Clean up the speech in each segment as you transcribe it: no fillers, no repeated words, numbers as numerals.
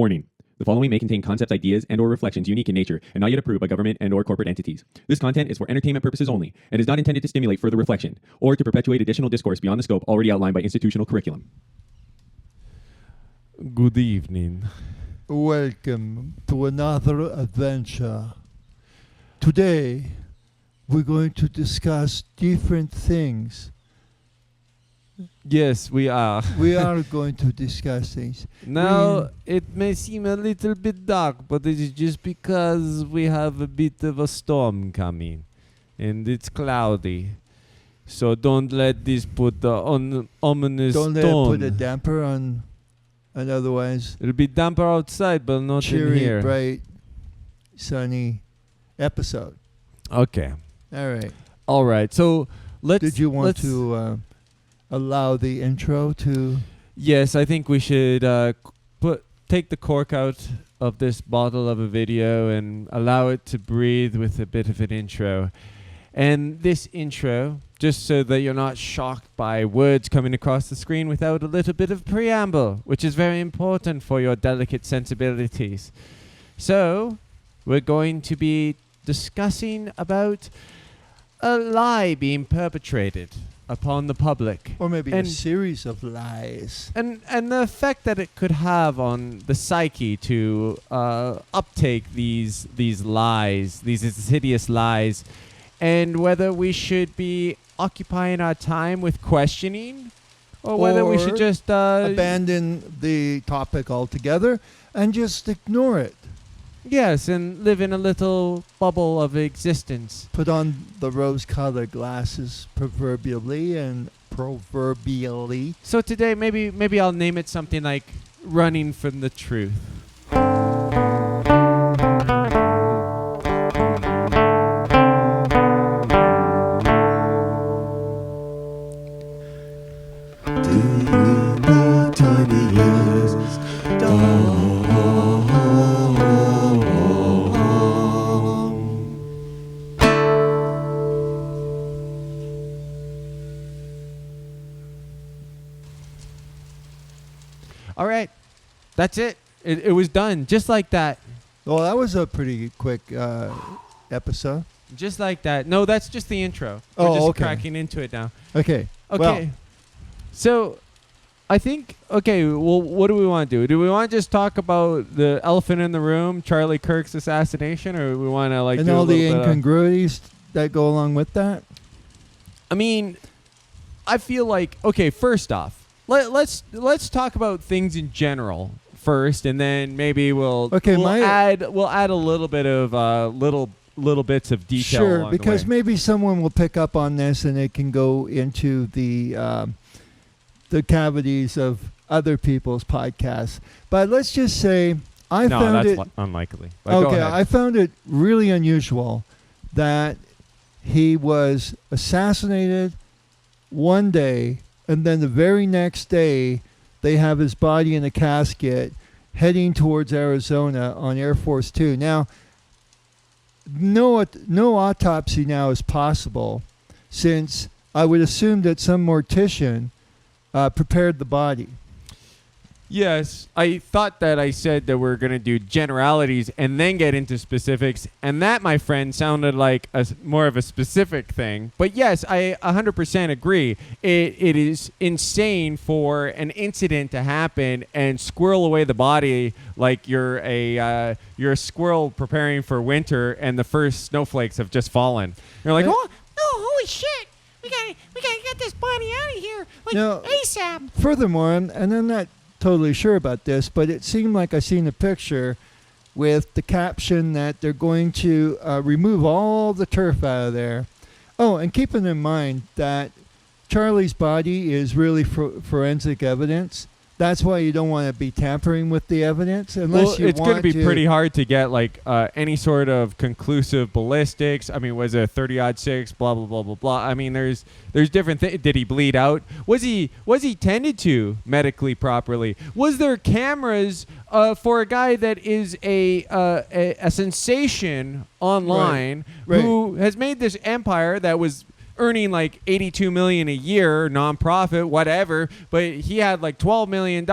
Warning. The following may contain concepts, ideas, and/or reflections unique in nature and not yet approved by government and/or corporate entities. This content is for entertainment purposes only and is not intended to stimulate further reflection or to perpetuate additional discourse beyond the scope already outlined by institutional curriculum. Good evening. Welcome to another adventure. Today, we're going to discuss different things. Yes, we are. We are going to discuss things. Now, it may seem a little bit dark, but it is just because we have a bit of a storm coming. And it's cloudy. So don't let this put the ominous Don't let tone. it put a damper on an otherwise It'll be damper outside, but not in cheery, here. bright, sunny episode. Okay. All right. All right. So let's. Did you want let's- to allow the intro to... Yes, I think we should take the cork out of this bottle of a video and allow it to breathe with a bit of an intro. And this intro, just so that you're not shocked by words coming across the screen without a little bit of preamble, which is very important for your delicate sensibilities. So, we're going to be discussing about a lie being perpetrated upon the public. Or maybe a And- series of lies. And the effect that it could have on the psyche to uptake these lies, these insidious lies, and whether we should be occupying our time with questioning, or whether we should Or just Abandon the topic altogether and just ignore it. yes, and live in a little bubble of existence. Put on the rose-colored glasses proverbially. So today, maybe I'll name it something like "Running from the Truth." All right, that's it. It was done just like that. Well, that was a pretty quick episode. Just like that. No, that's just the intro. Oh, We're just okay. cracking into it now. Okay. Okay. Well, So, I think, okay, well, what do we want to do? Do we want to just talk about the elephant in the room, Charlie Kirk's assassination, or we want to, like, and do all a the little bit of- incongruities that go along with that? I mean, I feel like, okay, first off, let's talk about things in general first, and then maybe we'll add a little bit of little bits of detail. Sure, along the because way. maybe someone will pick up on this and it can go into the cavities of other people's podcasts. But let's just say I found it unlikely. But go okay. ahead. I found it really unusual that he was assassinated one day, and then the very next day they have his body in a casket heading towards Arizona on Air Force 2. Now, no autopsy now is possible, since I would assume that some mortician prepared the body. Yes, I thought that I said that we're going to do generalities and then get into specifics, and that, my friend, sounded like more of a specific thing. But yes, I 100% agree. It is insane for an incident to happen and squirrel away the body like you're a squirrel preparing for winter and the first snowflakes have just fallen. You're like, oh, holy shit! We gotta get this body out of here, like No. ASAP. Furthermore, and I'm not totally sure about this, but it seemed like I seen a picture with the caption that they're going to remove all the turf out of there. Oh, and keeping in mind that Charlie's body is really forensic evidence. That's why you don't want to be tampering with the evidence unless you it's going want to be pretty hard to get like any sort of conclusive ballistics. I mean, was it 30-06? Blah blah blah blah blah. I mean, there's different things. Did he bleed out? Was he tended to medically properly? Was there cameras for a guy that is a sensation online Right. who has made this empire that was earning like 82 million a year, nonprofit, whatever, but he had like $12 million,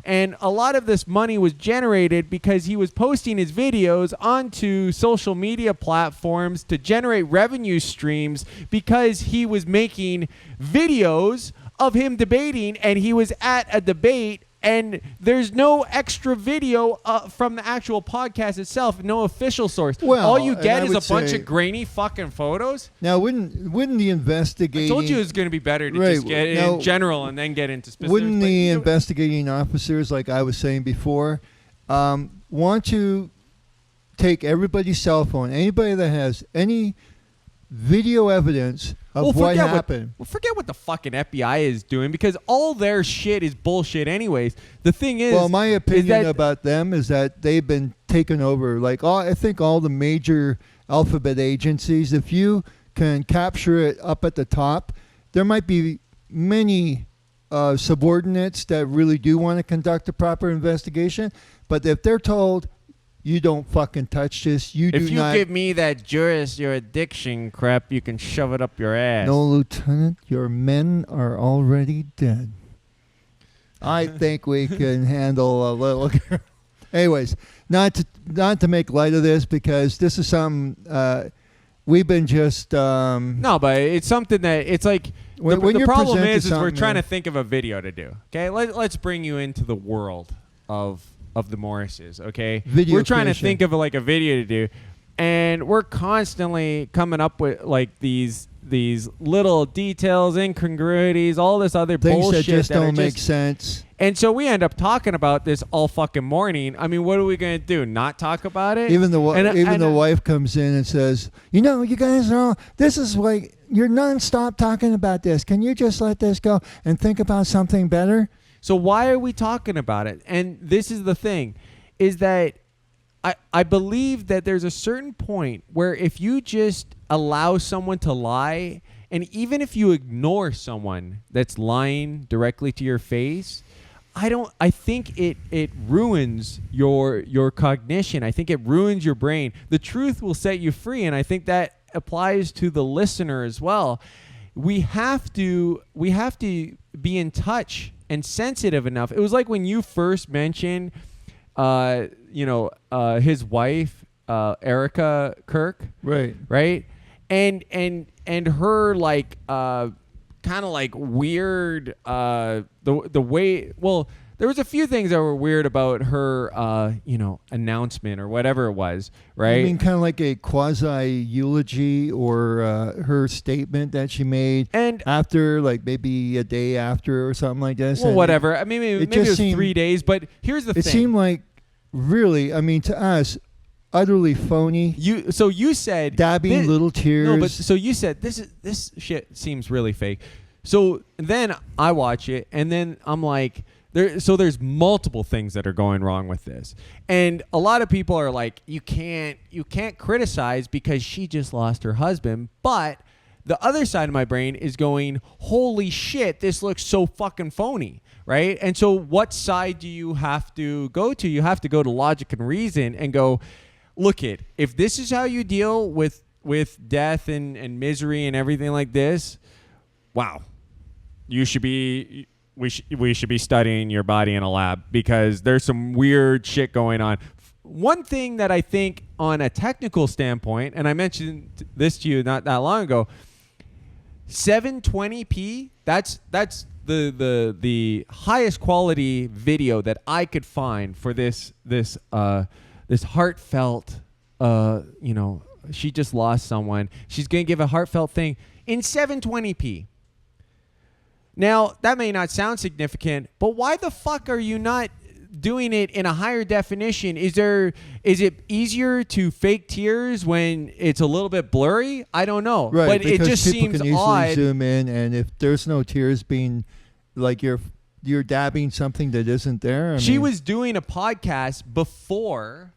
and a lot of this money was generated because he was posting his videos onto social media platforms to generate revenue streams because he was making videos of him debating, and he was at a debate. And there's no extra video from the actual podcast itself, no official source. Well, all you get and is I a bunch would of grainy fucking photos. Now, wouldn't the investigating? I told you it was going to be better to Right, just get now, in general and then get into specifics. Wouldn't but the you- investigating officers, like I was saying before, want to take everybody's cell phone, anybody that has any video evidence of what happened? Forget what the fucking FBI is doing, because all their shit is bullshit anyways. The thing is, Well, my opinion that- about them is that they've been taken over. Like I think all the major alphabet agencies, if you can capture it up at the top, there might be many subordinates that really do want to conduct a proper investigation. But if they're told, you don't fucking touch this, if you give me that jurisdiction crap, you can shove it up your ass. No, Lieutenant, your men are already dead. I think we can handle a little. Anyways, not to make light of this, because this is something we've been just. No, but it's something that it's like When the you're problem presented is we're something, trying to man. think of a video to do. Okay, let's bring you into the world of the Morrises. Okay, Video we're trying creation. to think of like a video to do, and we're constantly coming up with like these little details, incongruities, all this other things bullshit that just are don't make sense. And so we end up talking about this all fucking morning. I mean, what are we gonna do? Not talk about it? Even the And- the wife comes in and says, "You know, you guys are all. This is like you're nonstop talking about this. Can you just let this go and think about something better?" So why are we talking about it? And this is the thing, is that I believe that there's a certain point where if you just allow someone to lie, and even if you ignore someone that's lying directly to your face, I think it ruins your cognition. I think it ruins your brain. The truth will set you free, and I think that applies to the listener as well. We have to be in touch and sensitive enough. It was like when you first mentioned his wife, Erica Kirk, right? And her like kind of like weird the way. Well, there was a few things that were weird about her announcement or whatever it was, right? I mean, kind of like a quasi eulogy or her statement that she made, And after, like maybe a day after or something like this. well, And whatever. I mean, maybe it just was seemed- 3 days, but here's the It thing. seemed like really, I mean, to us, utterly phony. You said Dabbing thi- little tears. No, but so you said this shit seems really fake. So then I watch it, and then I'm like, there's multiple things that are going wrong with this, and a lot of people are like, you can't criticize because she just lost her husband, but the other side of my brain is going, holy shit, this looks so fucking phony, right? And so what side do you have to go to? You have to go to logic and reason and go, look it, if this is how you deal with death and misery and everything like this, wow, we should be studying your body in a lab, because there's some weird shit going on. One thing that I think on a technical standpoint, and I mentioned this to you not that long ago, 720p, that's the highest quality video that I could find for this heartfelt, she just lost someone. She's going to give a heartfelt thing in 720p. Now, that may not sound significant, but why the fuck are you not doing it in a higher definition? Is it easier to fake tears when it's a little bit blurry? I don't know. Right, but it because just people seems can easily odd. zoom in, and if there's no tears being, like you're dabbing something that isn't there. She was doing a podcast before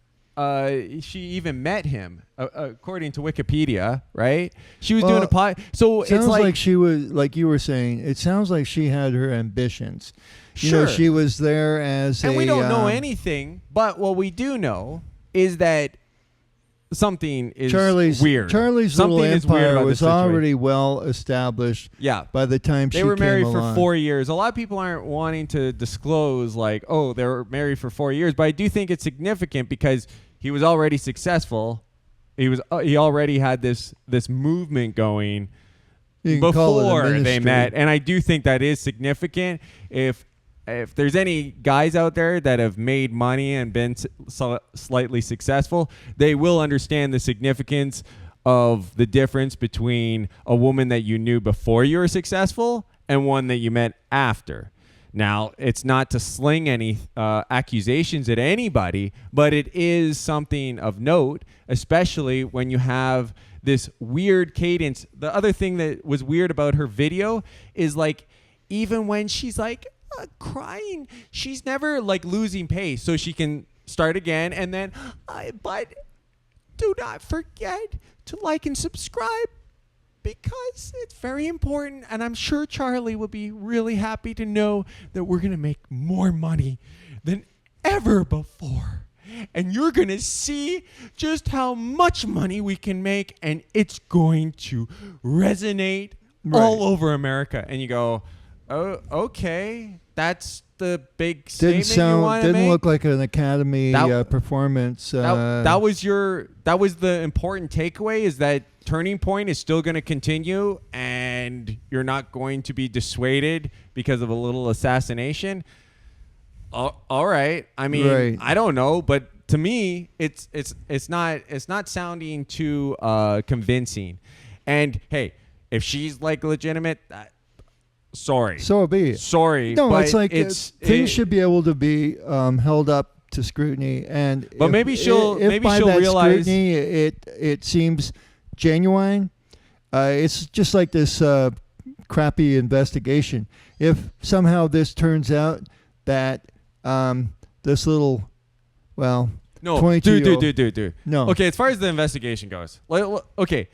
she even met him, according to Wikipedia, right? She was doing a pod. So Sounds it's like she was, like you were saying, it sounds like she had her ambitions. You know, Sure. she was there as and a... we don't know anything, but what we do know is that something is Charlie's weird. Charlie's Something little is weird empire about was this situation. already well established. Yeah. By the time They she were married came for along. 4 years. A lot of people aren't wanting to disclose, like, oh, they were married for 4 years. But I do think it's significant because he was already successful. He already had this movement going You can call it a before they ministry. met, and I do think that is significant. If there's any guys out there that have made money and been slightly successful, they will understand the significance of the difference between a woman that you knew before you were successful and one that you met after. Now, it's not to sling any accusations at anybody, but it is something of note, especially when you have this weird cadence. The other thing that was weird about her video is, like, even when she's like crying, she's never like losing pace, so she can start again and then but do not forget to like and subscribe because it's very important, and I'm sure Charlie will be really happy to know that we're going to make more money than ever before. And you're going to see just how much money we can make, and it's going to resonate all over America. And you go, oh, okay, that's the big statement you want to make. Didn't look like an Academy performance. That was the important takeaway, is that Turning Point is still going to continue, and you're not going to be dissuaded because of a little assassination. All right. I mean, Right. I don't know, but to me, it's not sounding too convincing. And hey, if she's like legitimate, sorry. So be it. Sorry. No, but it's like things should be able to be held up to scrutiny, and But maybe she'll that realize scrutiny, it seems genuine. It's just like this crappy investigation. If somehow this turns out that this little, well, no, 22-year-old dude. No. Okay, as far as the investigation goes, okay,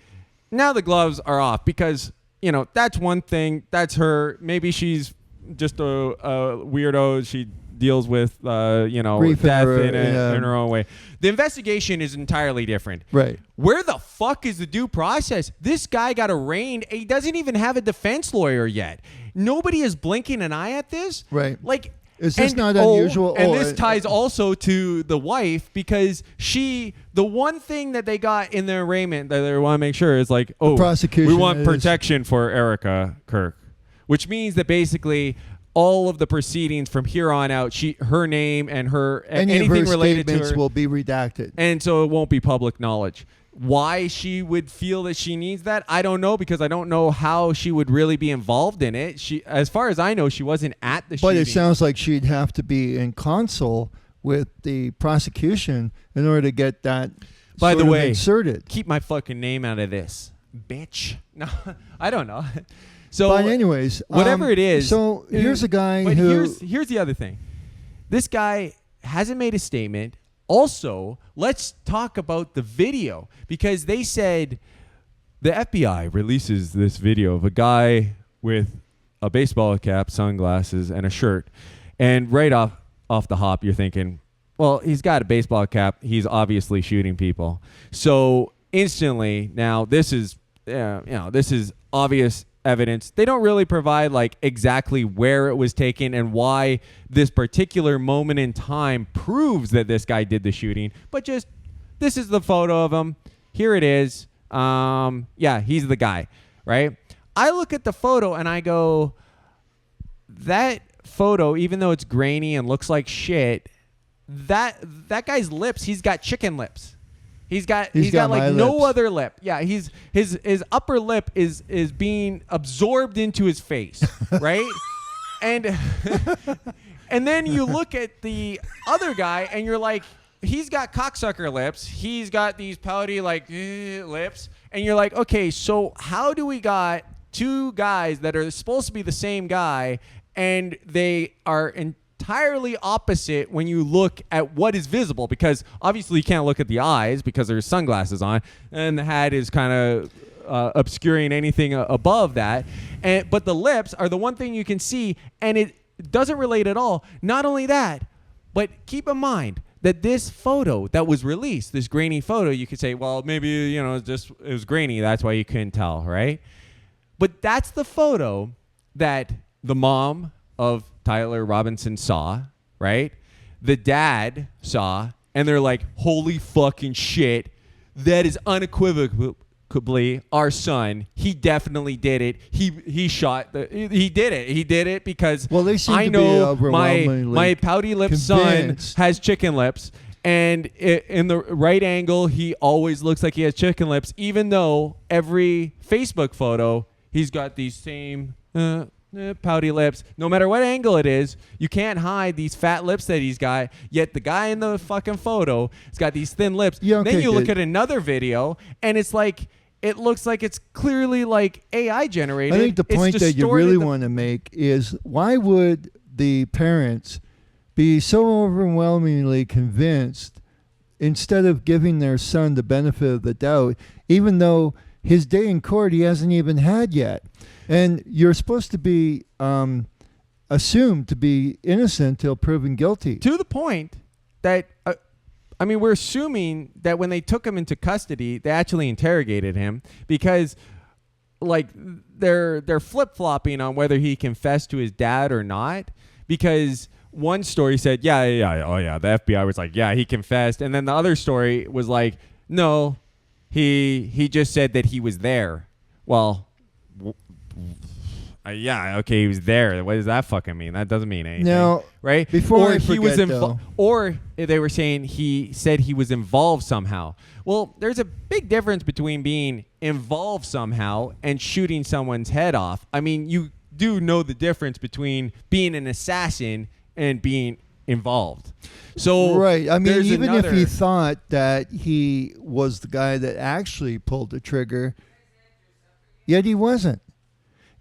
now the gloves are off because, you know, that's one thing. That's her. Maybe she's just a weirdo. She deals with, Grief death in her own way. The investigation is entirely different. Right. Where the fuck is the due process? This guy got arraigned. He doesn't even have a defense lawyer yet. Nobody is blinking an eye at this. Right. Like, is this not unusual? And this ties also to the wife, because the one thing that they got in the arraignment that they want to make sure is like, prosecution we want protection for Erica Kirk, which means that basically all of the proceedings from here on out, her name and anything of her related to statements her will be redacted, and so it won't be public knowledge. Why she would feel that she needs that, I don't know, because I don't know how she would really be involved in it. As far as I know, she wasn't at the shooting. But it sounds like she'd have to be in console with the prosecution in order to get that. By the way, inserted. Keep my fucking name out of this, bitch. No, I don't know. So, but anyways, whatever it is. So here's a guy but who. Here's the other thing. This guy hasn't made a statement. Also, let's talk about the video, because they said the FBI releases this video of a guy with a baseball cap, sunglasses, and a shirt. And right off the hop, you're thinking, well, he's got a baseball cap. He's obviously shooting people. So instantly, now this is obvious evidence. They don't really provide like exactly where it was taken and why this particular moment in time proves that this guy did the shooting, but just this is the photo of him. Here it is. He's the guy, right? I look at the photo and I go, that photo, even though it's grainy and looks like shit, that guy's lips, he's got chicken lips. He's got like no other lip. Yeah, his upper lip is being absorbed into his face, right? and then you look at the other guy and you're like, he's got cocksucker lips. He's got these pouty like lips, and you're like, okay, so how do we got two guys that are supposed to be the same guy and they are entirely opposite when you look at what is visible? Because obviously you can't look at the eyes because there's sunglasses on, and the hat is kind of obscuring anything above that. But the lips are the one thing you can see, and it doesn't relate at all. Not only that, but keep in mind that this photo that was released, this grainy photo, you could say, well, maybe, you know, it was grainy. That's why you couldn't tell, right? But that's the photo that the mom of Tyler Robinson saw, right? The dad saw, and they're like, holy fucking shit. That is unequivocally our son. He definitely did it. He shot he did it. He did it because Well, they seem I to be know overwhelmingly my pouty lips son convinced. has chicken lips, and in the right angle he always looks like he has chicken lips, even though every Facebook photo he's got these same pouty lips. No matter what angle it is, you can't hide these fat lips that he's got. Yet the guy in the fucking photo has got these thin lips. Yeah, okay, then you look dude. at another video, and it's like it looks like it's clearly like AI generated. I think the It's point that you distorted really the- want to make is why would the parents be so overwhelmingly convinced instead of giving their son the benefit of the doubt, even though his day in court he hasn't even had yet? And you're supposed to be assumed to be innocent till proven guilty. to the point that I mean, we're assuming that when they took him into custody, they actually interrogated him because, like, they're flip-flopping on whether he confessed to his dad or not. Because one story said, yeah, the FBI was like, yeah, he confessed, and then the other story was like, no, he just said that he was there. Well. Yeah, okay, he was there. What does that fucking mean? That doesn't mean anything. Now, right? before or I he was forget, though. or they were saying he said he was involved somehow. Well, there's a big difference between being involved somehow and shooting someone's head off. I mean, you do know the difference between being an assassin and being involved. So right. I mean, there's even if he another- thought that he was the guy that actually pulled the trigger, yet he wasn't.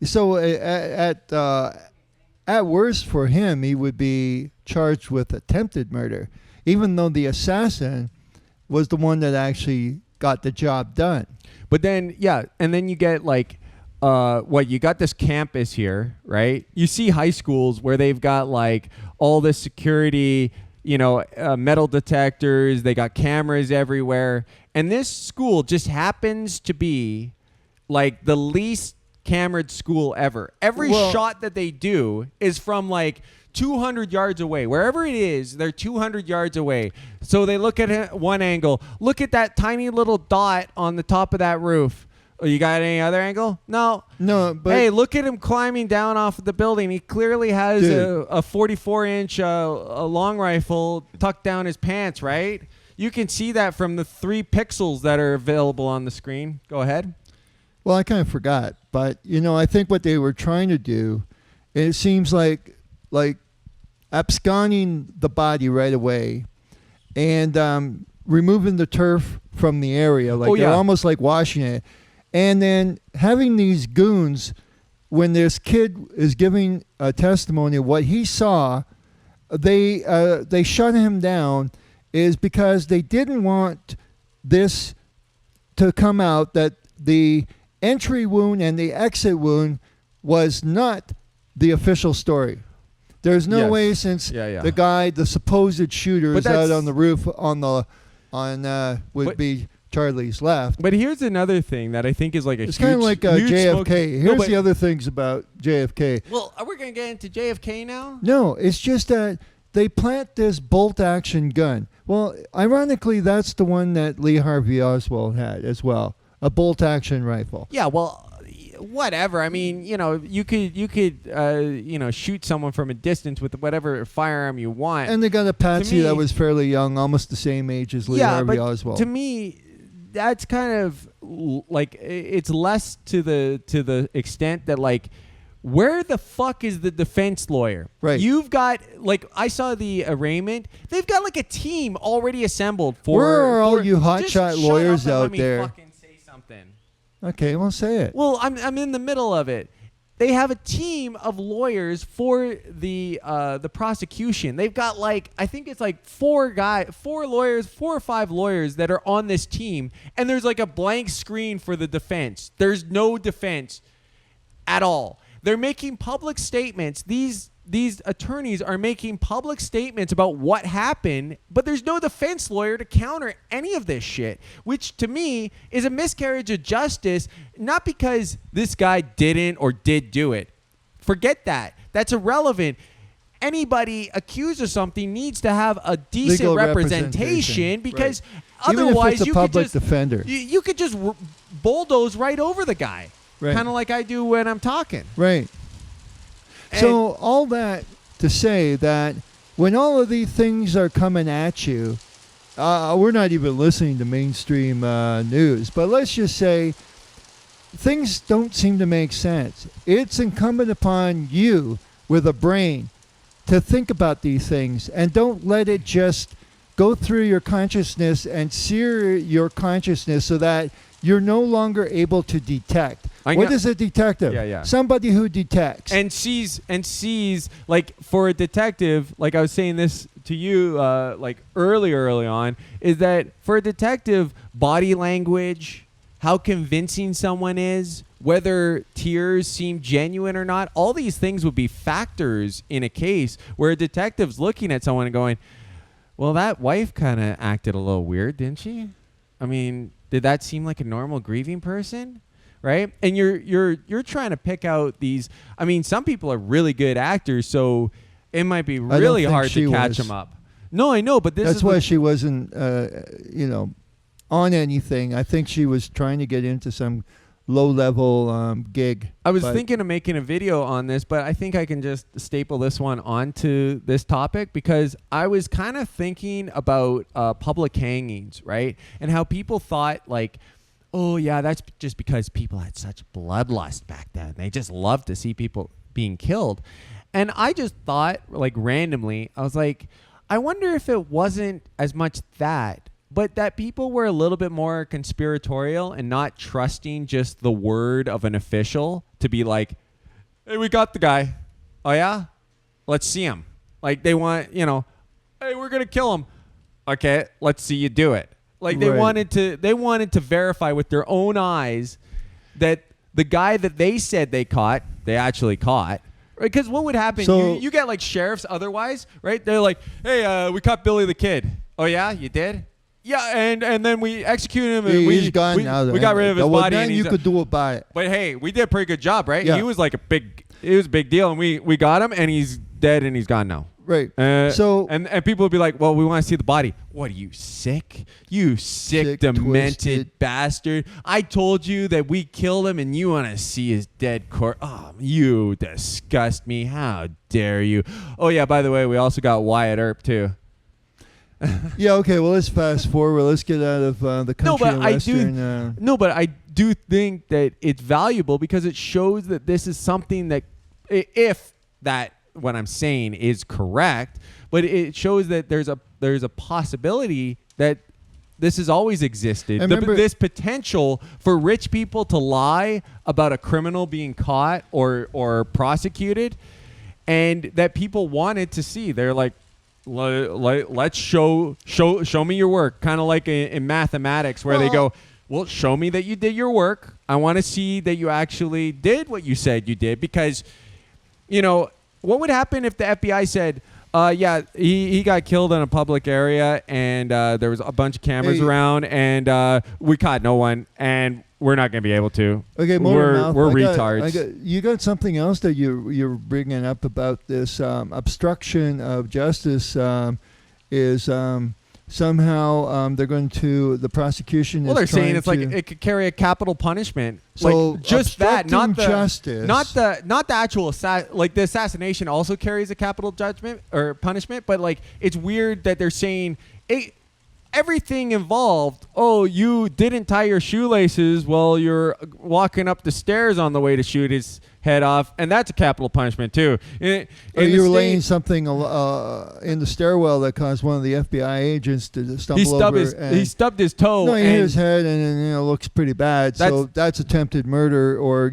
So at worst for him, he would be charged with attempted murder, even though the assassin was the one that actually got the job done. But then, yeah, and then you get like, you got this campus here, right? You see high schools where they've got like all this security, metal detectors, they got cameras everywhere. And this school just happens to be like the least cameraed school ever. Every shot that they do is from like 200 yards away. Wherever it is, they're 200 yards away. So they look at it one angle. Look at that tiny little dot on the top of that roof. Oh, you got any other angle? No. But Hey, look at him climbing down off of the building. He clearly has Dude. a 44-inch a long rifle tucked down his pants, right? You can see that from the 3 pixels that are available on the screen. Go ahead. Well, I kind of forgot, but I think what they were trying to do, it seems like absconding the body right away, and removing the turf from the area, like they're almost like washing it, and then having these goons, when this kid is giving a testimony of what he saw, they shut him down, is because they didn't want this to come out that the entry wound and the exit wound was not the official story. There's no Yes. way, since Yeah. the guy, the supposed shooter, But is out that's- on the roof would But- be Charlie's left. But here's another thing that I think is like a It's huge, kind of like huge JFK. Here's but- the other things about JFK. Well, are we going to get into JFK now? No, it's just that they plant this bolt-action gun. Well, ironically, that's the one that Lee Harvey Oswald had as well, a bolt-action rifle. Yeah, well, whatever. I mean, you could shoot someone from a distance with whatever firearm you want. And they got a patsy me- that was fairly young, almost the same age as Lee Harvey Oswald. To me, that's kind of like it's less to the extent that like, where the fuck is the defense lawyer? Right. You've got like, I saw the arraignment. They've got like a team already assembled for. Where are all you just hotshot shut lawyers up and out let me there? fucking say something. Okay, well, say it. Well, I'm in the middle of it. They have a team of lawyers for the prosecution. They've got like, I think it's like 4 or 5 lawyers that are on this team, and there's like a blank screen for the defense. There's no defense at all. They're making public statements. These these attorneys are making public statements about what happened, but there's no defense lawyer to counter any of this shit, which to me is a miscarriage of justice, not because this guy didn't or did do it. Forget that. That's irrelevant. Anybody accused of something needs to have a decent Legal representation because Even otherwise if it's a you public could just defender. you could just bulldoze right over the guy, Right. kind of like I do when I'm talking. Right. So all that to say that when all of these things are coming at you, we're not even listening to mainstream news, but let's just say things don't seem to make sense. It's incumbent upon you with a brain to think about these things and don't let it just go through your consciousness and sear your consciousness so that you're no longer able to detect. What is a detective? Yeah. Somebody who detects. And sees like for a detective, like I was saying this to you like early on, is that for a detective, body language, how convincing someone is, whether tears seem genuine or not, all these things would be factors in a case where a detective's looking at someone and going, well, that wife kind of acted a little weird, didn't she? I mean, did that seem like a normal grieving person? Right? And you're trying to pick out these. I mean, some people are really good actors, so it might be really hard to catch them up. No, I know, but that's why she wasn't, on anything. I think she was trying to get into some low-level gig. I was thinking of making a video on this, but I think I can just staple this one onto this topic because I was kind of thinking about public hangings, right? And how people thought like, oh, yeah, that's just because people had such bloodlust back then. They just loved to see people being killed. And I just thought, like, randomly, I was like, I wonder if it wasn't as much that, but that people were a little bit more conspiratorial and not trusting just the word of an official to be like, hey, we got the guy. Oh, yeah? Let's see him. Like, they want, hey, we're going to kill him. Okay, let's see you do it. Like they wanted to verify with their own eyes that the guy that they said they caught, they actually caught. Right? Because what would happen? So, you get like sheriffs otherwise, right? They're like, hey, we caught Billy the Kid. Oh yeah, you did? Yeah, and then we executed him. And he's gone now. We got rid of his body. Nothing you could do about it. But hey, we did a pretty good job, right? Yeah. It was a big deal, and we got him, and he's dead, and he's gone now. Right. So and people would be like, well, we want to see the body. What are you, sick? You sick demented twisted bastard. I told you that we killed him and you want to see his dead corpse. Oh, you disgust me. How dare you? Oh, yeah, by the way, we also got Wyatt Earp, too. Yeah, okay, well, let's fast forward. Let's get out of the country and western. But I do think that it's valuable because it shows that this is something that, if that what I'm saying is correct, but it shows that there's a possibility that this has always existed. This potential for rich people to lie about a criminal being caught or prosecuted, and that people wanted to see. They're like, let's show me your work, kind of like in mathematics where they go, well, show me that you did your work. I want to see that you actually did what you said you did, because what would happen if the FBI said, he got killed in a public area and there was a bunch of cameras around and we caught no one and we're not going to be able to. Okay, we're retards. You got something else that you're bringing up about this obstruction of justice is somehow they're going to, the prosecution is they're saying it's to, like it could carry a capital punishment. So like just that, not the justice, not the actual like the assassination also carries a capital judgment or punishment, but like it's weird that they're saying everything involved. Oh, you didn't tie your shoelaces while you're walking up the stairs on the way to shoot his head off, and that's a capital punishment too. You were laying something in the stairwell that caused one of the FBI agents to stumble over. He stubbed his toe. No, he hit his head, and it looks pretty bad. So that's attempted murder, or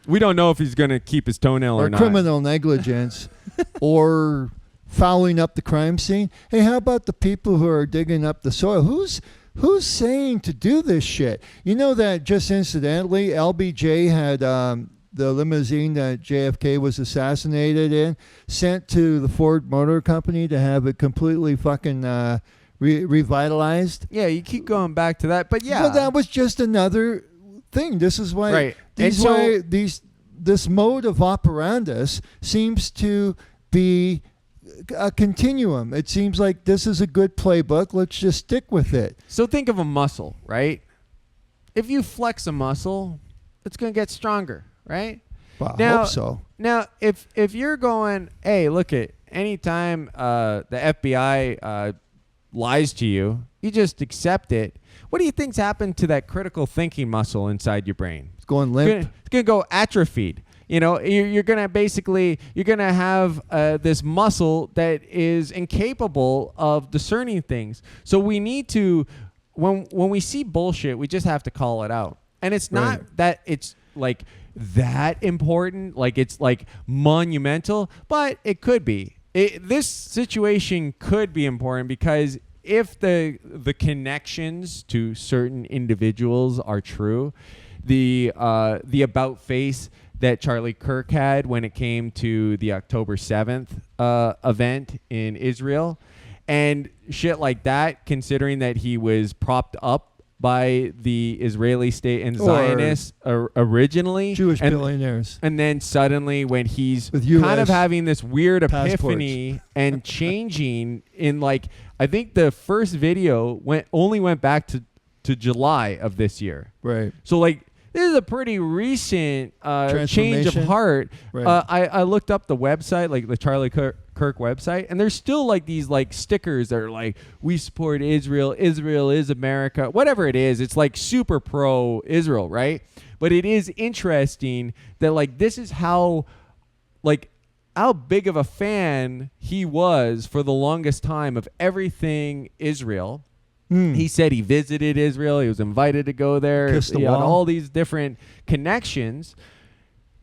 we don't know if he's going to keep his toenail or not. Or criminal negligence, or fouling up the crime scene. Hey, how about the people who are digging up the soil? Who's saying to do this shit? You know that just incidentally, LBJ had limousine that JFK was assassinated in, sent to the Ford Motor Company to have it completely fucking revitalized. Yeah, you keep going back to that, but yeah. Well, that was just another thing. This is why Right. this mode of operandus seems to be a continuum. It seems like this is a good playbook. Let's just stick with it. So think of a muscle, right? If you flex a muscle, it's going to get stronger, right? Well, I hope so. Now, if you're going, hey, look it, anytime the FBI lies to you, you just accept it. What do you think's happened to that critical thinking muscle inside your brain? It's going limp. It's going to go atrophied. You know, you're going to have this muscle that is incapable of discerning things. So we need to, when we see bullshit, we just have to call it out. And it's not that it's like that important, like it's like monumental, but it could be. This situation could be important because if the connections to certain individuals are true, the about face that Charlie Kirk had when it came to the October 7th event in Israel and shit like that, considering that he was propped up by the Israeli state and Zionists originally. Jewish billionaires. And then suddenly when he's With kind of US having this weird passports. epiphany and changing in like, I think the first video only went back to July of this year. Right. So like, this is a pretty recent change of heart. Right. I looked up the website, like the Charlie Kirk website, and there's still like these like stickers that are like, we support Israel, Israel is America, whatever it is. It's like super pro Israel, right? But it is interesting that like this is how big of a fan he was for the longest time of everything Israel. He said he visited Israel. He was invited to go there. Kissed the He had wall. all these different connections.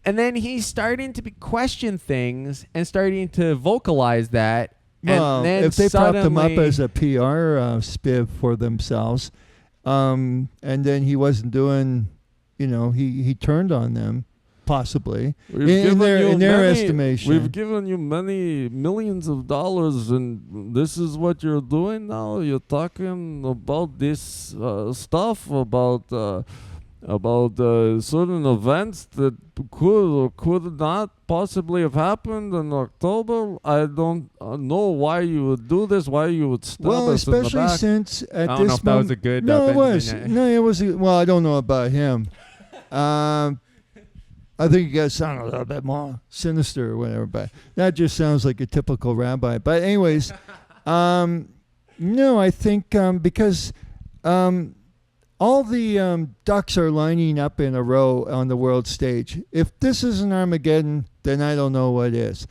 And then he's starting to question things and starting to vocalize that. Well, and then if they propped him up suddenly- as a PR spiv for themselves, and then he wasn't doing, he turned on them, possibly in their estimation. We've given you many millions of dollars, and this is what you're doing now. You're talking about this stuff about certain events that could or could not possibly have happened in October. I don't know why you would do this. Why you would stab us in the especially back. since at I don't know this if that was moment, a good. no, it was. Benjamin. No, it was. Well, I don't know about him. I think you guys sound a little bit more sinister or whatever, but that just sounds like a typical rabbi. But anyways, no, I think because all the ducks are lining up in a row on the world stage. If this isn't Armageddon, then I don't know what is.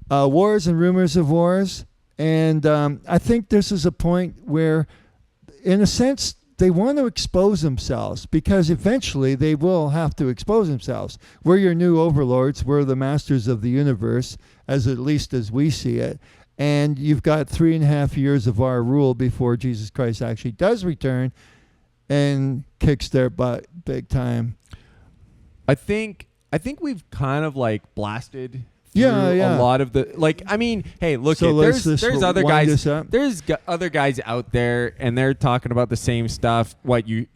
Wars and rumors of wars. And I think this is a point where, in a sense, they want to expose themselves because eventually they will have to expose themselves. We're your new overlords. We're the masters of the universe, at least as we see it. And you've got 3.5 years of our rule before Jesus Christ actually does return and kicks their butt big time. I think we've kind of like blasted Yeah, through yeah. a lot of the like. I mean, hey, look, So let's there's just other wind guys. this up. There's other guys out there, and they're talking about the same stuff. What you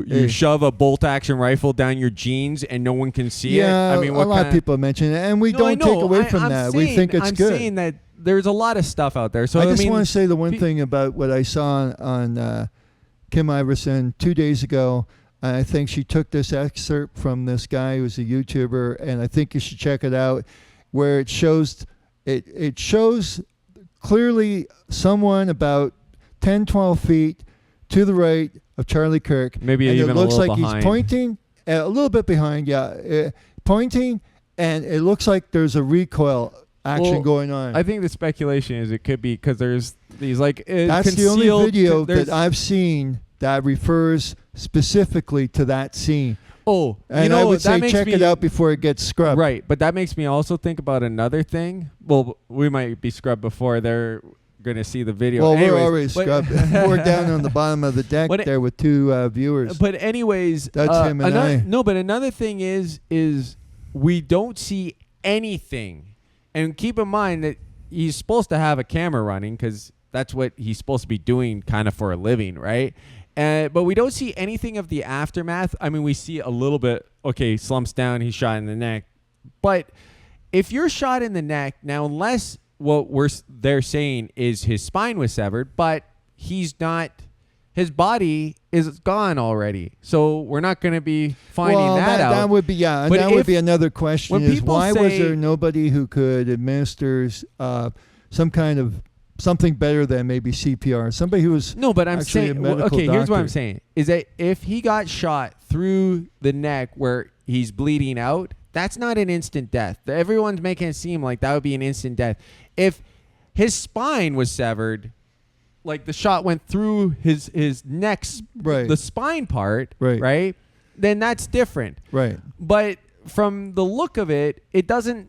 Hey. shove a bolt action rifle down your jeans and no one can see it. Yeah, I mean, what a lot of people mention it, and we don't take away from that. We think it's I'm good. saying that there's a lot of stuff out there. So I just mean, want to say the one pe- thing about what I saw on Kim Iverson 2 days ago. I think she took this excerpt from this guy who's a YouTuber, and I think you should check it out, where it shows clearly someone about 10, 12 feet to the right of Charlie Kirk. Maybe and even it looks a little like behind. he's pointing a little bit behind, pointing, and it looks like there's a recoil action Well, going on. I think the speculation is it could be because there's these like That's the only concealed- video there's- that I've seen that refers specifically to that scene. Oh, And you know, I would that say makes check me, it out before it gets scrubbed. Right, but that makes me also think about another thing. Well, we might be scrubbed before they're going to see the video. Well, Anyways, we're already but- scrubbed. We're down on the bottom of the deck But it- there with two viewers. But anyways, That's him and I. No, but another thing is we don't see anything. And keep in mind that he's supposed to have a camera running because that's what he's supposed to be doing kind of for a living, right? But we don't see anything of the aftermath. I mean, we see a little bit, okay, slumps down, he's shot in the neck. But if you're shot in the neck, now unless what they're saying is his spine was severed, but he's not, his body is gone already. So we're not going to be finding that out. That would be, yeah, and But that would be another question when is people why was say- there nobody who could administer some kind of something better than maybe CPR? Somebody who was No, but I'm actually a saying, medical okay, here's what doctor. I'm saying, is that if he got shot through the neck where he's bleeding out, that's not an instant death. Everyone's making it seem like that would be an instant death. If his spine was severed, like the shot went through his neck, Right. the spine part, Right. then that's different. Right. But from the look of it, it doesn't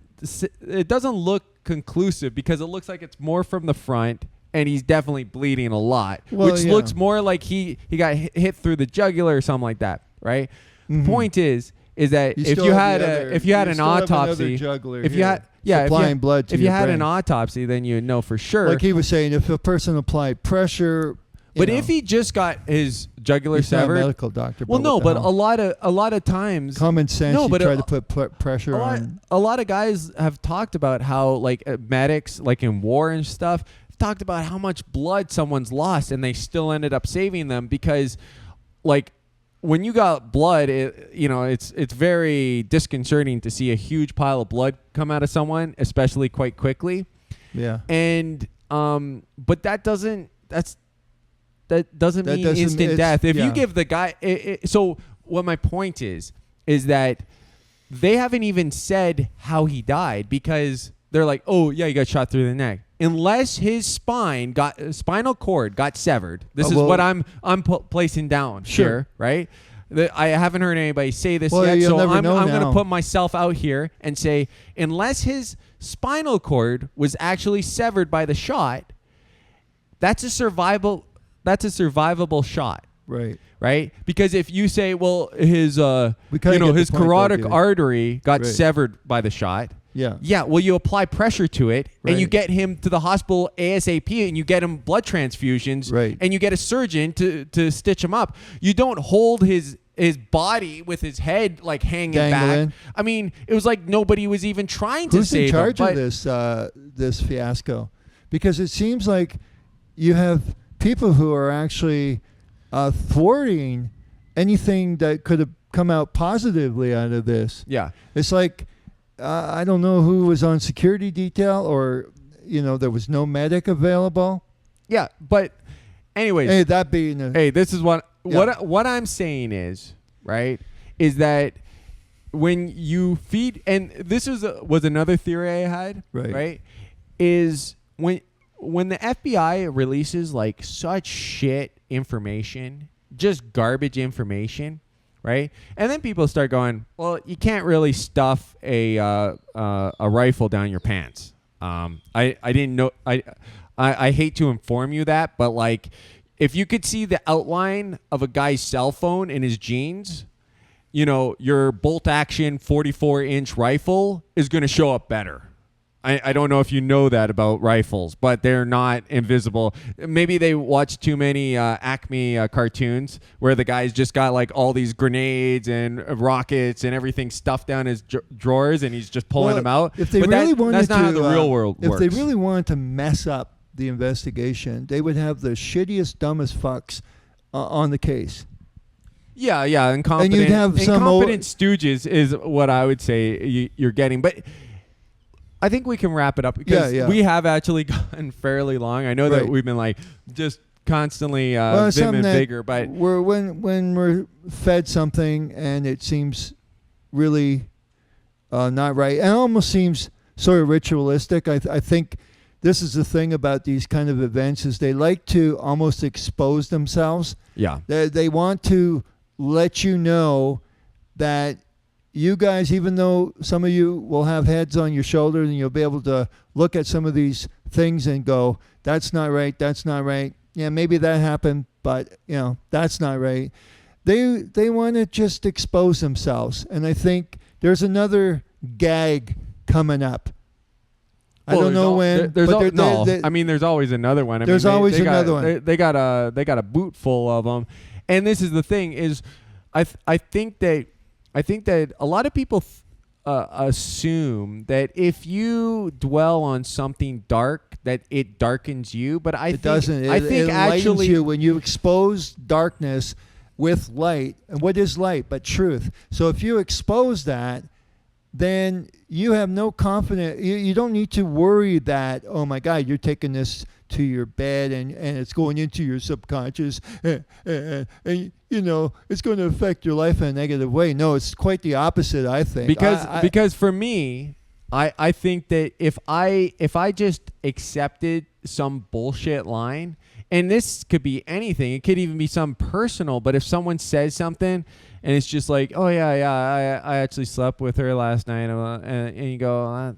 look conclusive because it looks like it's more from the front and he's definitely bleeding a lot, Well, which yeah. looks more like he got hit through the jugular or something like that, right? Mhm. Point is that You if still you have had the other- if you had you an still have another autopsy, jugular if you here, had supplying blood to if you your had an brain. autopsy, then you would know for sure. Like he was saying, if a person applied pressure, but if he just got his jugular he's not a severed, medical doctor. well, no, what the but hell? a lot of times common sense. No, you but try to put pressure on. a lot of guys have talked about how like medics, like in war and stuff, have talked about how much blood someone's lost, and they still ended up saving them because, like, when you got blood, it's very disconcerting to see a huge pile of blood come out of someone, especially quite quickly. Yeah. And but that doesn't mean instant it's- death. If yeah. you give the guy, so what my point is that they haven't even said how he died because they're like, oh yeah, he got shot through the neck. Unless his spinal cord got severed. This is well- what I'm placing down Sure. here, right? I haven't heard anybody say this Well, yet, you'll so never I'm know going to now. put myself out here and say, unless his spinal cord was actually severed by the shot, that's a survivable shot, Right. right? Because if you say, well, his We kinda get the his point, though, carotid dude. artery got Right. severed by the shot. Yeah. Yeah, well, you apply pressure to it, and you Right. get him to the hospital ASAP, and you get him blood transfusions, Right. and you get a surgeon to stitch him up. You don't hold his body with his head like hanging Dangling. back. I mean, it was like nobody was even trying to Who's save in charge him. of this fiasco? Because it seems like you have people who are actually thwarting anything that could have come out positively out of this. Yeah. It's like I don't know who was on security detail, or there was no medic available. Yeah, but anyways, Hey, that being this is what Yeah. what I'm saying is, right, is that when you feed, and this was another theory I had, Right. is when the FBI releases like such shit information, just garbage information, right? And then people start going, well, you can't really stuff a rifle down your pants. I didn't know. I hate to inform you that, but like, if you could see the outline of a guy's cell phone in his jeans, your bolt action 44-inch rifle is going to show up better. I don't know if you know that about rifles, but they're not invisible. Maybe they watch too many Acme cartoons where the guy's just got like all these grenades and rockets and everything stuffed down his drawers, and he's just pulling them out. If they But really wanted that's not to, how the real world if works. they really wanted to mess up the investigation, they would have the shittiest, dumbest fucks on the case. Yeah, incompetent. And you'd have some incompetent stooges is what I would say you're getting. But I think we can wrap it up because Yeah. we have actually gotten fairly long. I know that Right. we've been like just constantly Well, it's vim something and that vigor, but when we're fed something and it seems really not right, and it almost seems sort of ritualistic. I think this is the thing about these kind of events is they like to almost expose themselves. yeah. They want to let you know that you guys, even though some of you will have heads on your shoulders and you'll be able to look at some of these things and go, that's not right, that's not right. Yeah, maybe that happened, but that's not right. They want to just expose themselves. And I think there's another gag coming up. I Well, don't know when. There's but I mean, there's always another one. There's always another one. They got a boot full of them, and this is the thing: is I think that a lot of people assume that if you dwell on something dark, that it darkens you. But it doesn't. It enlightens you when you expose darkness with light. And what is light but truth? So if you expose that, then you have no confidence. You don't need to worry that, oh my God, you're taking this to your bed and it's going into your subconscious and it's going to affect your life in a negative way. No, it's quite the opposite, I think. Because for me, I think that if I just accepted some bullshit line, and this could be anything, it could even be some personal, but if someone says something and it's just like, oh yeah, I actually slept with her last night, and you go,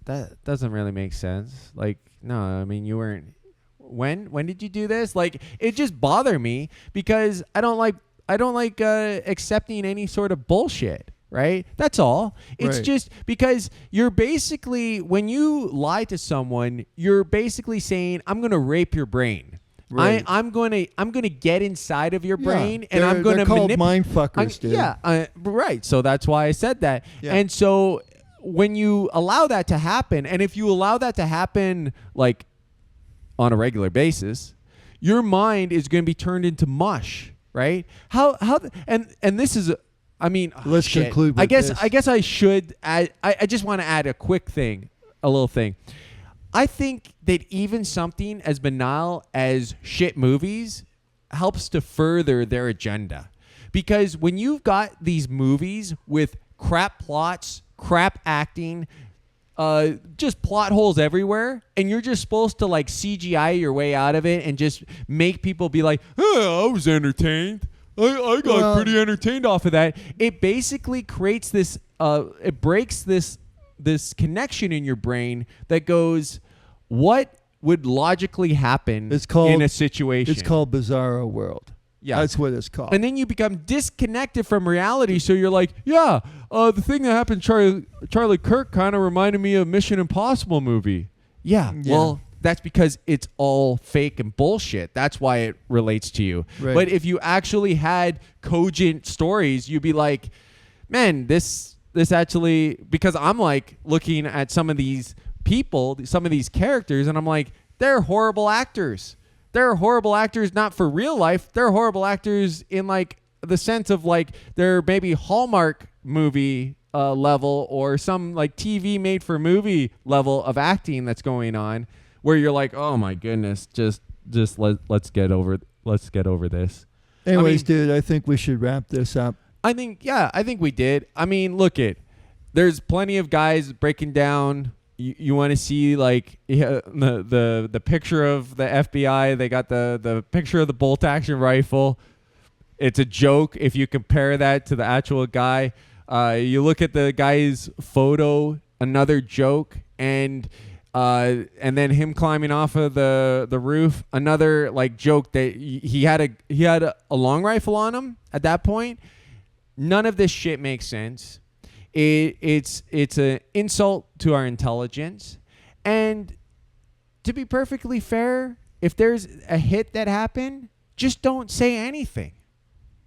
that doesn't really make sense. Like, no, I mean, you weren't. When did you do this? Like, it just bothered me because I don't like accepting any sort of bullshit. Right? That's all. It's right. Just because you're basically, when you lie to someone, you're basically saying, I'm going to rape your brain. Right. I'm going to get inside of your brain, and I'm going to manipulate. Mind fuckers, dude. Yeah, right. So that's why I said that. Yeah. And so when you allow that to happen, and if you allow that to happen like on a regular basis, your mind is going to be turned into mush, right? And this is I mean, let's conclude with this. I guess I should add, I just want to add a little thing. I think that even something as banal as shit movies helps to further their agenda. Because when you've got these movies with crap plots, crap acting, just plot holes everywhere, and you're just supposed to like CGI your way out of it and just make people be like, oh, I was entertained. I got pretty entertained off of that. It basically creates this, it breaks this connection in your brain that goes, what would logically happen in a situation? It's called Bizarro World. Yeah. That's what it's called. And then you become disconnected from reality. So you're like, yeah, the thing that happened to Charlie Kirk kind of reminded me of Mission Impossible movie. Yeah. Well, that's because it's all fake and bullshit. That's why it relates to you. Right. But if you actually had cogent stories, you'd be like, man, this actually, because I'm like looking at some of these people, some of these characters, and I'm like, they're horrible actors. They're horrible actors not for real life. They're horrible actors in like the sense of like they're maybe Hallmark movie level or some like TV made for movie level of acting that's going on, where you're like, oh my goodness, just let's get over this. Anyways, dude, I think we should wrap this up. I think we did. I mean, there's plenty of guys breaking down. You want to see like the picture of the FBI. They got the picture of the bolt action rifle. It's a joke if you compare that to the actual guy. You look at the guy's photo, another joke, and then him climbing off of the roof, another like joke that he had a long rifle on him at that point. None of this shit makes sense. It's an insult to our intelligence, and to be perfectly fair, if there's a hit that happened, just don't say anything.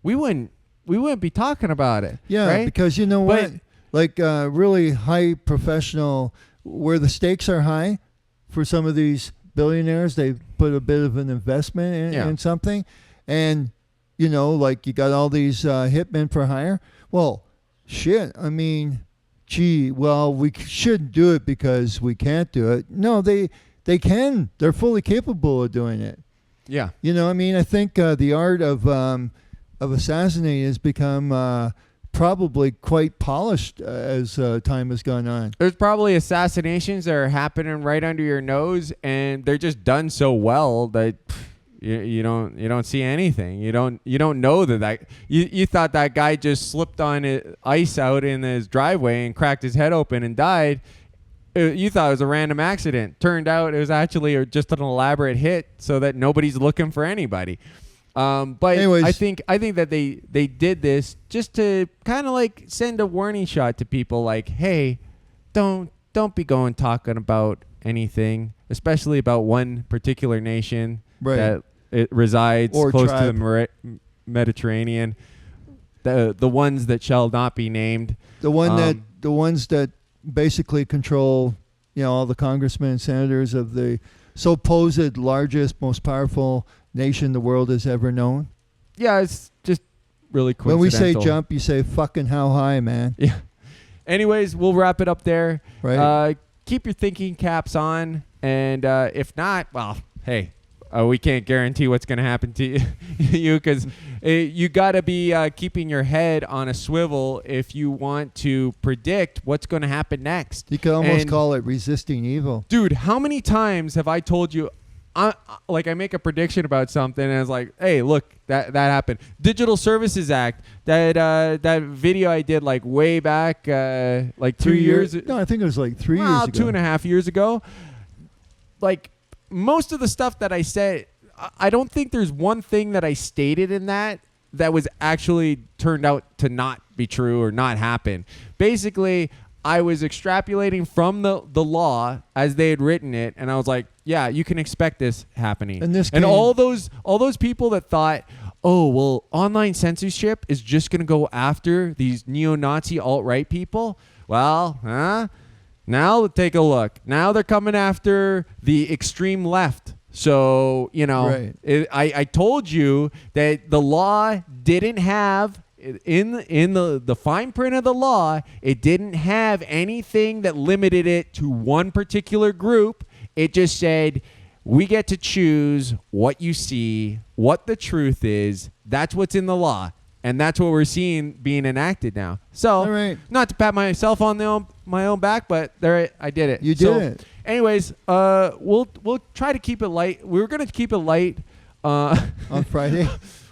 We wouldn't be talking about it. Yeah, right? Because you know what? Like really high professional, where the stakes are high for some of these billionaires, they put a bit of an investment in something, and you know, like you got all these hitmen for hire. Well, shit, I mean, gee, well, we shouldn't do it because we can't do it. No, they can. They're fully capable of doing it. Yeah. You know, I mean, I think the art of assassinating has become probably quite polished as time has gone on. There's probably assassinations that are happening right under your nose, and they're just done so well that you don't see anything. You don't know that you thought that guy just slipped on ice out in his driveway and cracked his head open and died. You thought it was a random accident. Turned out it was actually just an elaborate hit so that nobody's looking for anybody. But anyways, I think that they did this just to kind of like send a warning shot to people like, hey, don't be going talking about anything, especially about one particular nation Right. that it resides Or close tribe. to the Mediterranean. The ones that shall not be named. The ones that basically control, all the congressmen and senators of the supposed largest, most powerful nation the world has ever known. Yeah, it's just really When we say coincidental. jump, you say fucking how high, man. Yeah. Anyways, we'll wrap it up there. Right. Keep your thinking caps on, and if not, well, hey, we can't guarantee what's going to happen to you because you got to be keeping your head on a swivel if you want to predict what's going to happen next. You could almost And- call it resisting evil. Dude, how many times have I told you, I make a prediction about something and it's like, hey, look, that happened. Digital Services Act, that video I did like way back, like 2 years. No, I think it was like 3 years Well, ago. 2.5 years ago. Like most of the stuff that I said, I don't think there's one thing that I stated in that was actually turned out to not be true or not happen. Basically, I was extrapolating from the law as they had written it, and I was like, yeah, you can expect this happening. And all those people that thought, oh, well, online censorship is just going to go after these neo-Nazi alt-right people. Well, now take a look. Now they're coming after the extreme left. So, Right. I told you that the law didn't have, in the fine print of the law, it didn't have anything that limited it to one particular group. It just said, we get to choose what you see, what the truth is. That's what's in the law. And that's what we're seeing being enacted now. So, All right. not to pat myself on my own back, but there I did it. You did it. Anyways, we'll try to keep it light. We're gonna keep it light. On Friday.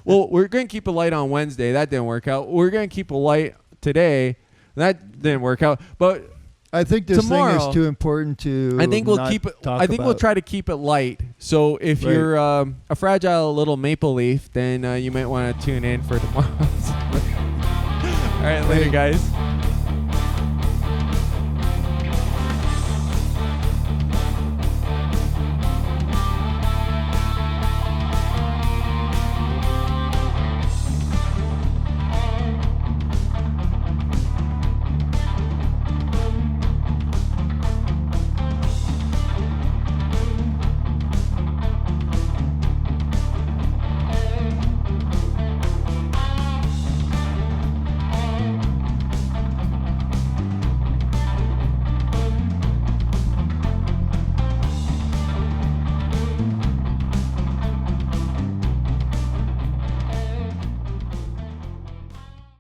Well, we're gonna keep it light on Wednesday. That didn't work out. We're gonna keep it light today. That didn't work out. But I think this thing Tomorrow, is too important to. I think we'll not keep it. talk I think we'll about. try to keep it light. So if Right. you're a fragile little maple leaf, then you might want to tune in for tomorrow. All right, later, Right. guys.